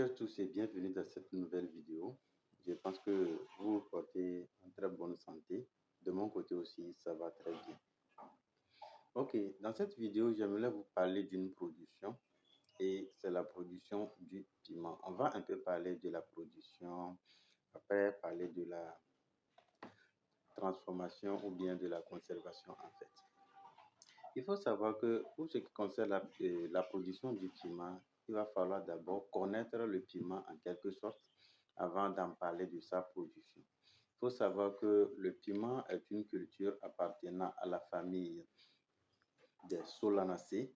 chers tous et bienvenue dans cette nouvelle vidéo. Je pense que vous vous portez en très bonne santé. De mon côté aussi, ça va très bien. Ok, dans cette vidéo, j'aimerais vous parler d'une production et c'est la production du piment. On va un peu parler de la production, après parler de la transformation ou bien de la conservation en fait. Il faut savoir que pour ce qui concerne la production du piment, il va falloir d'abord connaître le piment en quelque sorte avant d'en parler de sa production. Il faut savoir que le piment est une culture appartenant à la famille des solanacées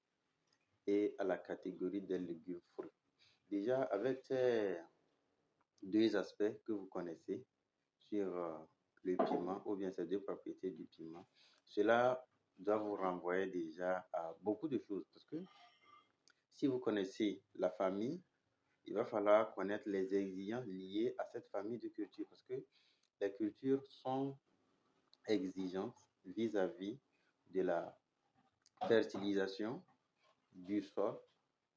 et à la catégorie des légumes fruits. Déjà, avec ces deux aspects que vous connaissez sur le piment ou bien ces deux propriétés du piment, cela doit vous renvoyer déjà à beaucoup de choses parce que si vous connaissez la famille, il va falloir connaître les exigences liées à cette famille de cultures parce que les cultures sont exigeantes vis-à-vis de la fertilisation, du sol,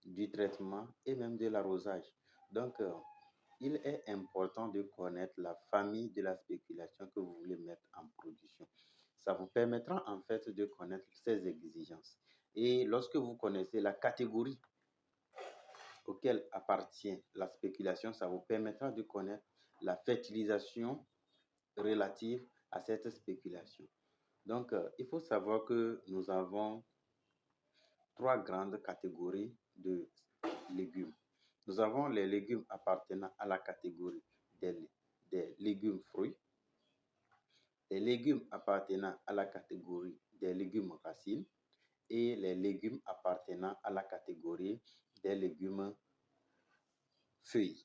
du traitement et même de l'arrosage. Donc, il est important de connaître la famille de la spéculation que vous voulez mettre en production. Ça vous permettra en fait de connaître ces exigences. Et lorsque vous connaissez la catégorie auquel appartient la spéculation, ça vous permettra de connaître la fertilisation relative à cette spéculation. Donc, il faut savoir que nous avons trois grandes catégories de légumes. Nous avons les légumes appartenant à la catégorie des légumes fruits, les légumes appartenant à la catégorie des légumes racines et les légumes appartenant à la catégorie des légumes feuilles.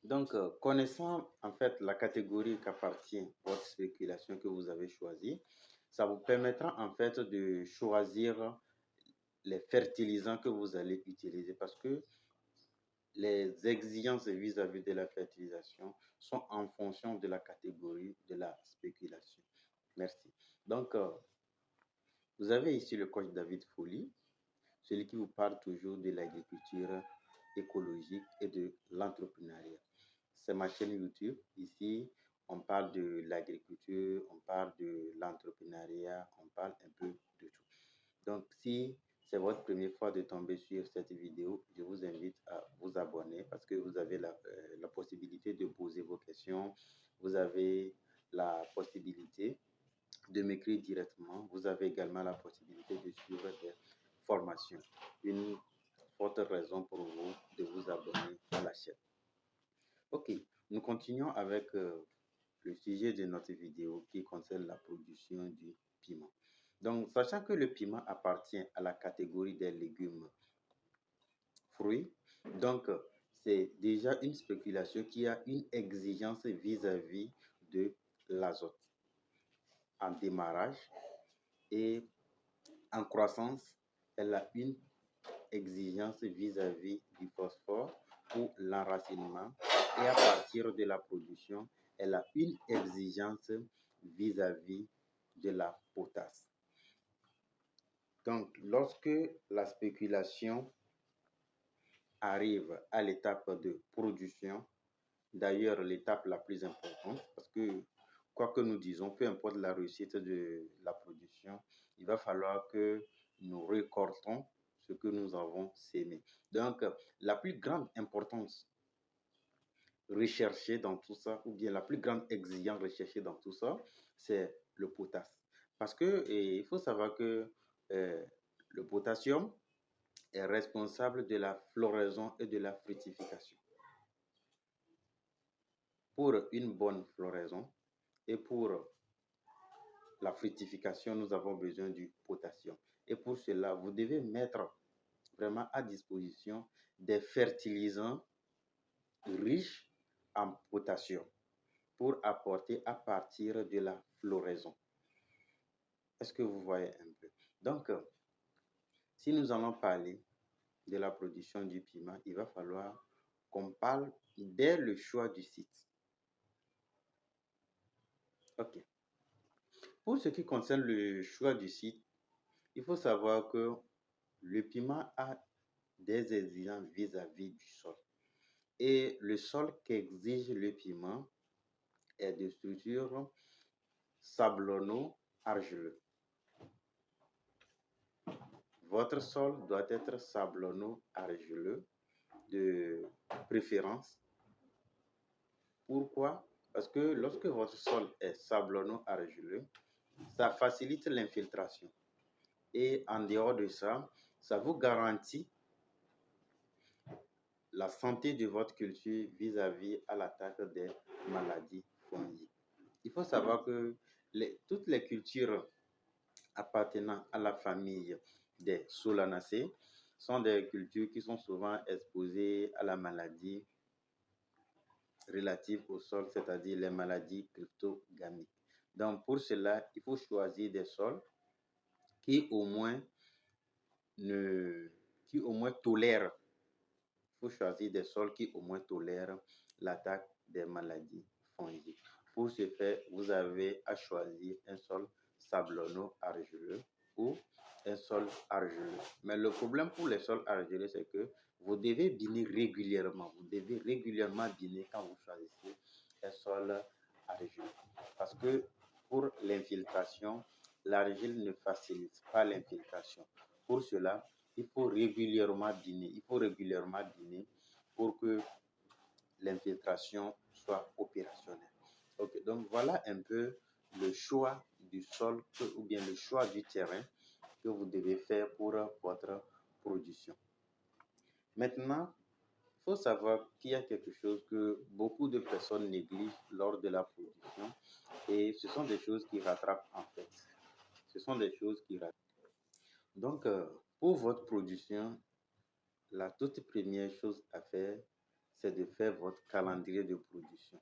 Donc, connaissant en fait la catégorie qu'appartient votre spéculation que vous avez choisie, ça vous permettra en fait de choisir les fertilisants que vous allez utiliser parce que les exigences vis-à-vis de la fertilisation sont en fonction de la catégorie de la spéculation. Merci. Donc, vous avez ici le coach David Folly, celui qui vous parle toujours de l'agriculture écologique et de l'entrepreneuriat. C'est ma chaîne YouTube. Ici, on parle de l'agriculture, on parle de l'entrepreneuriat, on parle un peu de tout. Donc, si c'est votre première fois de tomber sur cette vidéo, je vous invite à vous abonner parce que vous avez la possibilité de poser vos questions. Vous avez la possibilité de m'écrire directement. Vous avez également la possibilité de suivre des formations. Une forte raison pour vous de vous abonner à la chaîne. Ok, nous continuons avec le sujet de notre vidéo qui concerne la production du piment. Donc, sachant que le piment appartient à la catégorie des légumes fruits, donc c'est déjà une spéculation qui a une exigence vis-à-vis de l'azote en démarrage et en croissance, elle a une exigence vis-à-vis du phosphore pour l'enracinement et à partir de la production, elle a une exigence vis-à-vis de la potasse. Donc, lorsque la spéculation arrive à l'étape de production, d'ailleurs l'étape la plus importante, parce que quoi que nous disons, peu importe la réussite de la production, il va falloir que nous récoltons ce que nous avons sémé. Donc, la plus grande importance recherchée dans tout ça, ou bien la plus grande exigence recherchée dans tout ça, c'est le potasse. Parce que il faut savoir que le potassium est responsable de la floraison et de la fructification. Pour une bonne floraison et pour la fructification, nous avons besoin du potassium. Et pour cela, vous devez mettre vraiment à disposition des fertilisants riches en potassium pour apporter à partir de la floraison. Est-ce que vous voyez un peu? Donc, si nous allons parler de la production du piment, il va falloir qu'on parle dès le choix du site. Ok. Pour ce qui concerne le choix du site, il faut savoir que le piment a des exigences vis-à-vis du sol. Et le sol qu'exige le piment est de structure sablonno-argileux. Votre sol doit être sablonno-argileux de préférence. Pourquoi? Parce que lorsque votre sol est sablonno-argileux, ça facilite l'infiltration. Et en dehors de ça, ça vous garantit la santé de votre culture vis-à-vis à l'attaque des maladies fongiques. Il faut savoir que toutes les cultures appartenant à la famille des Solanacées sont des cultures qui sont souvent exposées à la maladie relative au sol, c'est-à-dire les maladies cryptogamiques. Donc, pour cela, il faut choisir des sols qui au moins tolèrent. Il faut choisir des sols qui au moins tolèrent l'attaque des maladies fongiques. Pour ce faire, vous avez à choisir un sol sablonno-argileux ou un sol argileux. Mais le problème pour les sols argileux, c'est que vous devez biner régulièrement. Vous devez régulièrement biner quand vous choisissez un sol argileux. Parce que pour l'infiltration, l'argile ne facilite pas l'infiltration. Pour cela, il faut régulièrement biner. Il faut régulièrement biner pour que l'infiltration soit opérationnelle. Ok, donc voilà un peu le choix du sol ou bien le choix du terrain que vous devez faire pour votre production. Maintenant, il faut savoir qu'il y a quelque chose que beaucoup de personnes négligent lors de la production et ce sont des choses qui rattrapent en fait. Ce sont des choses qui rattrapent. Donc, pour votre production, la toute première chose à faire, c'est de faire votre calendrier de production.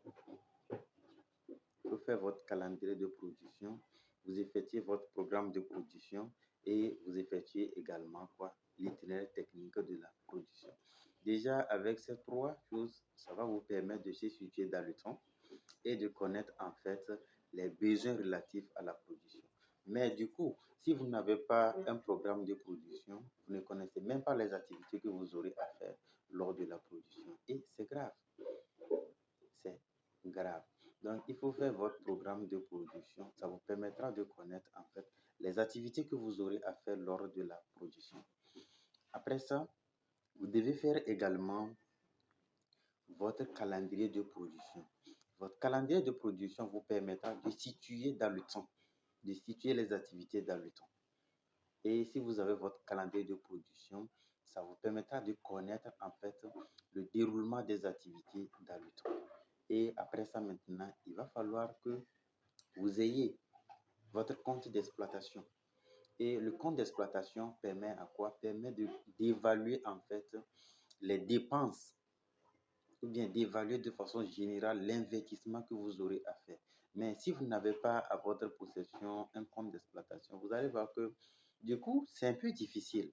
Vous faites votre calendrier de production, vous effectuez votre programme de production et vous effectuez également l'itinéraire technique de la production. Déjà, avec ces trois choses, ça va vous permettre de se situer dans le temps et de connaître en fait les besoins relatifs à la production. Mais du coup, si vous n'avez pas un programme de production, vous ne connaissez même pas les activités que vous aurez à faire lors de la production. Et c'est grave. C'est grave. Donc, il faut faire votre programme de production. Ça vous permettra de connaître en fait les activités que vous aurez à faire lors de la production. Après ça, vous devez faire également votre calendrier de production. Votre calendrier de production vous permettra de situer dans le temps, de situer les activités dans le temps. Et si vous avez votre calendrier de production, ça vous permettra de connaître en fait le déroulement des activités dans le temps. Et après ça maintenant, il va falloir que vous ayez votre compte d'exploitation. Et le compte d'exploitation permet à quoi? Permet d'évaluer en fait les dépenses ou bien d'évaluer de façon générale l'investissement que vous aurez à faire. Mais si vous n'avez pas à votre possession un compte d'exploitation, vous allez voir que du coup, c'est un peu difficile.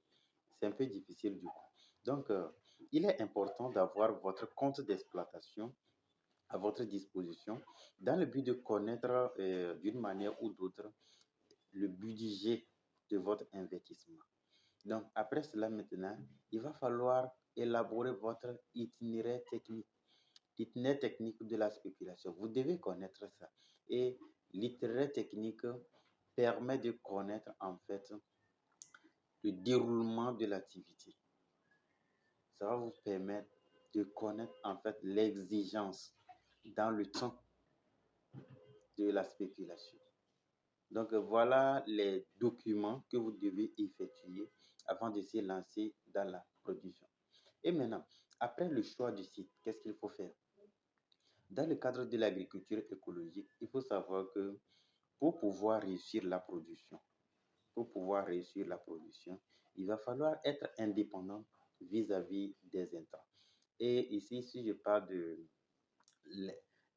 C'est un peu difficile du coup. Donc, il est important d'avoir votre compte d'exploitation à votre disposition dans le but de connaître d'une manière ou d'autre le budget de votre investissement. Donc, après cela, maintenant, il va falloir élaborer votre itinéraire technique. L'itinéraire technique de la spéculation. Vous devez connaître ça. Et l'itinéraire technique permet de connaître en fait le déroulement de l'activité. Ça va vous permettre de connaître en fait l'exigence dans le temps de la spéculation. Donc voilà les documents que vous devez effectuer avant de se lancer dans la production. Et maintenant, après le choix du site, qu'est-ce qu'il faut faire? Dans le cadre de l'agriculture écologique, il faut savoir que pour pouvoir réussir la production, il va falloir être indépendant vis-à-vis des intrants. Et ici, si je parle de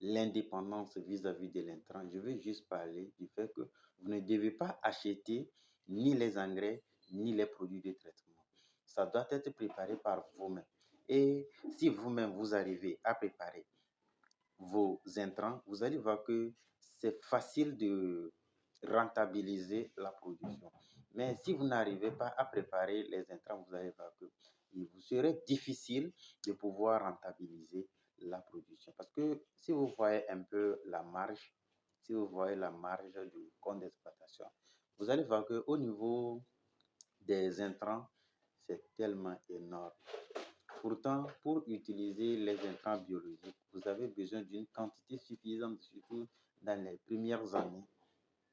l'indépendance vis-à-vis de l'intrant, je vais juste parler du fait que vous ne devez pas acheter ni les engrais ni les produits de traitement. Ça doit être préparé par vous-même. Et si vous-même vous arrivez à préparer vos intrants, vous allez voir que c'est facile de rentabiliser la production. Mais si vous n'arrivez pas à préparer les intrants, vous allez voir que il vous serait difficile de pouvoir rentabiliser la production. Parce que si vous voyez un peu la marge, si vous voyez la marge du compte d'exploitation, vous allez voir qu'au niveau des intrants, c'est tellement énorme. Pourtant, pour utiliser les intrants biologiques, vous avez besoin d'une quantité suffisante, surtout dans les premières années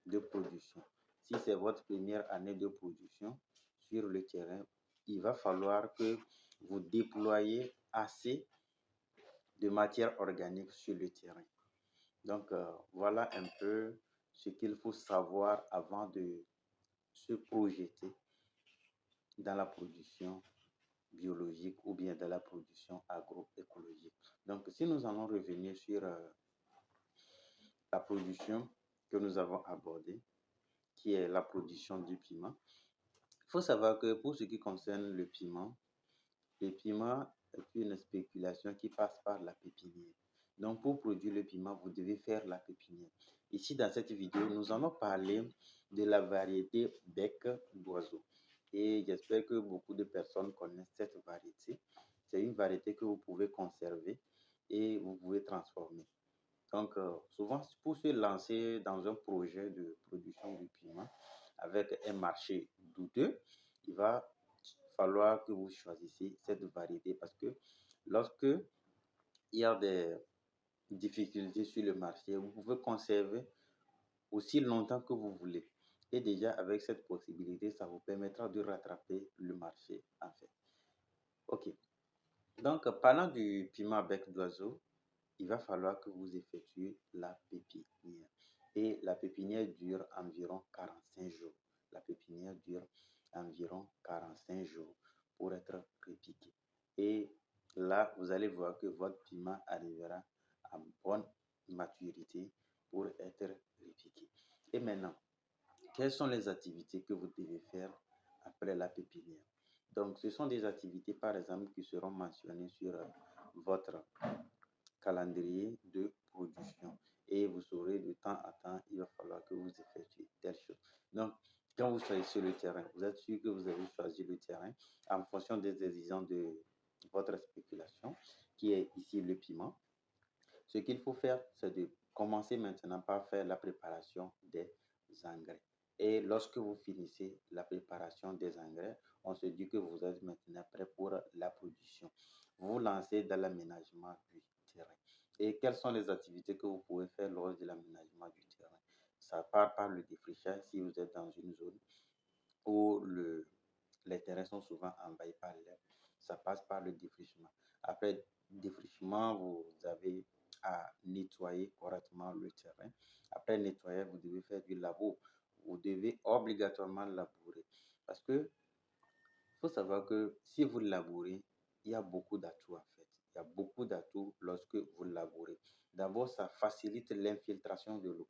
de production. Si c'est votre première année de production sur le terrain, il va falloir que vous déployiez assez de matière organique sur le terrain. Donc, voilà un peu ce qu'il faut savoir avant de se projeter dans la production biologique ou bien dans la production agroécologique. Donc, si nous allons revenir sur la production que nous avons abordée, qui est la production du piment, il faut savoir que pour ce qui concerne le piment est une spéculation qui passe par la pépinière. Donc, pour produire le piment, vous devez faire la pépinière. Ici, dans cette vidéo, nous allons parler de la variété bec d'oiseau. Et j'espère que beaucoup de personnes connaissent cette variété. C'est une variété que vous pouvez conserver et vous pouvez transformer. Donc, souvent, pour se lancer dans un projet de production du piment avec un marché douteux, il va falloir que vous choisissiez cette variété parce que lorsque il y a des difficultés sur le marché, vous pouvez conserver aussi longtemps que vous voulez. Et déjà, avec cette possibilité, ça vous permettra de rattraper le marché, en fait. OK. Donc, parlant du piment à bec d'oiseau, il va falloir que vous effectuiez la pépinière. Et la pépinière dure environ 45 jours. La pépinière dure environ 45 jours pour être repiqué. Et là, vous allez voir que votre piment arrivera à bonne maturité pour être repiqué. Et maintenant, quelles sont les activités que vous devez faire après la pépinière? Donc, ce sont des activités, par exemple, qui seront mentionnées sur votre calendrier de production. Et vous saurez de temps à temps, il va falloir que vous effectuez telle chose. Donc, quand vous soyez sur le terrain, vous êtes sûr que vous avez choisi le terrain en fonction des exigences de votre spéculation, qui est ici le piment. Ce qu'il faut faire, c'est de commencer maintenant par faire la préparation des engrais. Et lorsque vous finissez la préparation des engrais, on se dit que vous êtes maintenant prêt pour la production. Vous vous lancez dans l'aménagement du terrain. Et quelles sont les activités que vous pouvez faire lors de l'aménagement du terrain? Ça part par le défrichage si vous êtes dans une zone où les terrains sont souvent envahis par l'herbe. Ça passe par le défrichement. Après défrichement, vous avez à nettoyer correctement le terrain. Après nettoyer, vous devez faire du labour. Vous devez obligatoirement labourer. Parce que il faut savoir que si vous labourez, il y a beaucoup d'atouts en fait. Il y a beaucoup d'atouts lorsque vous labourez. D'abord, ça facilite l'infiltration de l'eau.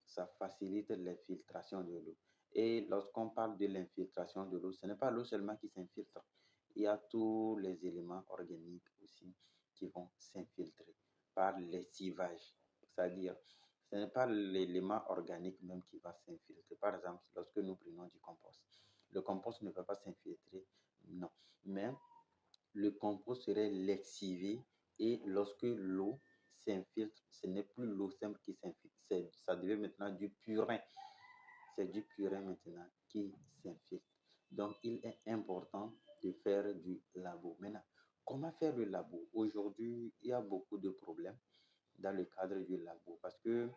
Ça facilite l'infiltration de l'eau. Et lorsqu'on parle de l'infiltration de l'eau, ce n'est pas l'eau seulement qui s'infiltre. Il y a tous les éléments organiques aussi qui vont s'infiltrer par lessivage. C'est-à-dire, ce n'est pas l'élément organique même qui va s'infiltrer. Par exemple, lorsque nous prenons du compost, le compost ne va pas s'infiltrer, non. Mais le compost serait lexivé et lorsque l'eau s'infiltre, ce n'est plus l'eau simple qui s'infiltre, ça devient maintenant du purin. C'est du purin maintenant qui s'infiltre. Donc, il est important de faire du labour. Maintenant, comment faire le labour? Aujourd'hui, il y a beaucoup de problèmes dans le cadre du labour parce que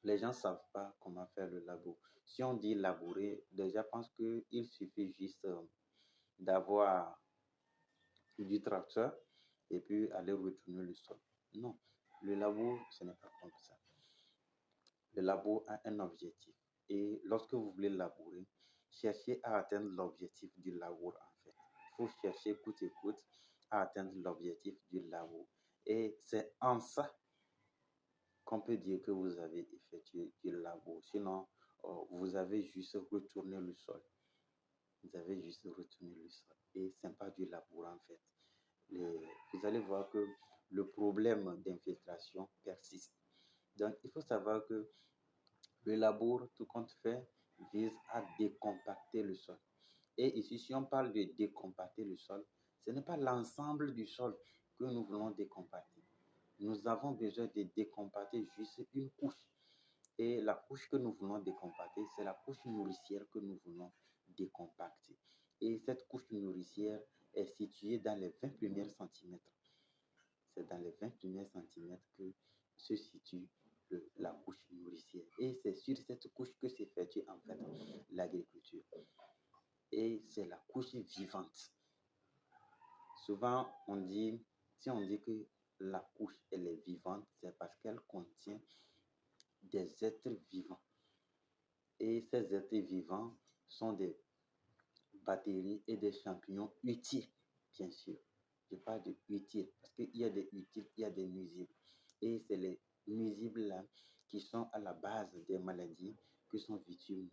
les gens ne savent pas comment faire le labour. Si on dit labourer, les gens pensent qu'il suffit juste d'avoir du tracteur et puis aller retourner le sol. Non, le labour, ce n'est pas comme ça. Le labour a un objectif. Et lorsque vous voulez labourer, cherchez à atteindre l'objectif du labour en fait. Il faut chercher coûte et coûte à atteindre l'objectif du labour. Et c'est en ça qu'on peut dire que vous avez effectué du labour. Sinon, vous avez juste retourné le sol. Vous avez juste retourné le sol. Et ce n'est pas du labour en fait. Vous allez voir que le problème d'infiltration persiste. Donc, il faut savoir que le labour, tout compte fait, vise à décompacter le sol. Et ici, si on parle de décompacter le sol, ce n'est pas l'ensemble du sol que nous voulons décompacter. Nous avons besoin de décompacter juste une couche. Et la couche que nous voulons décompacter, c'est la couche nourricière que nous voulons décompacter. Et cette couche nourricière est située dans les 20 premiers centimètres. C'est dans les 20 premiers centimètres que se situe la couche nourricière. Et c'est sur cette couche que s'effectue en fait l'agriculture. Et c'est la couche vivante. Souvent, si on dit que la couche elle est vivante, c'est parce qu'elle contient des êtres vivants. Et ces êtres vivants sont des bactéries et des champignons utiles, bien sûr. Je parle de utiles parce qu'il y a des utiles, il y a des nuisibles. Et c'est les nuisibles là qui sont à la base des maladies que sont victimes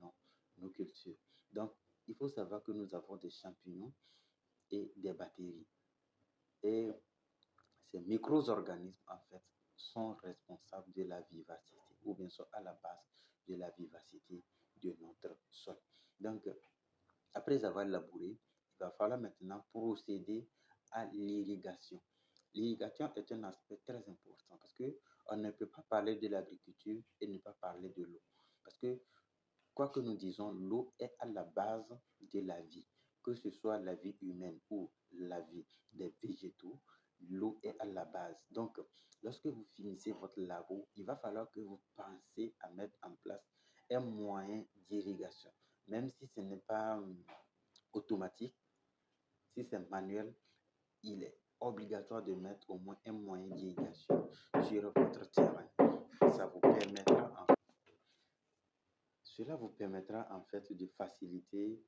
nos cultures. Donc, il faut savoir que nous avons des champignons et des bactéries. Et ces micro-organismes, en fait, sont responsables de la vivacité ou bien sont à la base de la vivacité de notre sol. Donc, après avoir labouré, il va falloir maintenant procéder à l'irrigation. L'irrigation est un aspect très important parce qu'on ne peut pas parler de l'agriculture et ne pas parler de l'eau. Parce que, quoi que nous disons, l'eau est à la base de la vie. Que ce soit la vie humaine ou la vie des végétaux, l'eau est à la base. Donc, lorsque vous finissez votre labour, il va falloir que vous pensiez à mettre en place un moyen d'irrigation. Même si ce n'est pas automatique, si c'est manuel, il est obligatoire de mettre au moins un moyen d'irrigation sur votre terrain. Cela vous permettra en fait de faciliter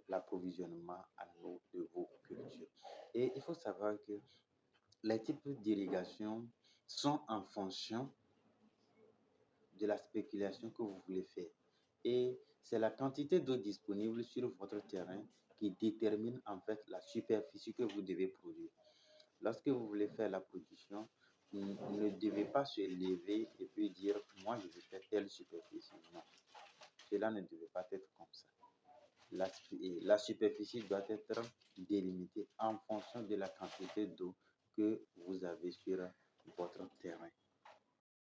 l'approvisionnement en eau de vos cultures. Et il faut savoir que les types d'irrigation sont en fonction de la spéculation que vous voulez faire. Et c'est la quantité d'eau disponible sur votre terrain qui détermine en fait la superficie que vous devez produire. Lorsque vous voulez faire la production, vous ne devez pas se lever et puis dire « moi je vais faire telle superficie ». Non, cela ne devait pas être comme ça. La superficie doit être délimitée en fonction de la quantité d'eau que vous avez sur votre terrain.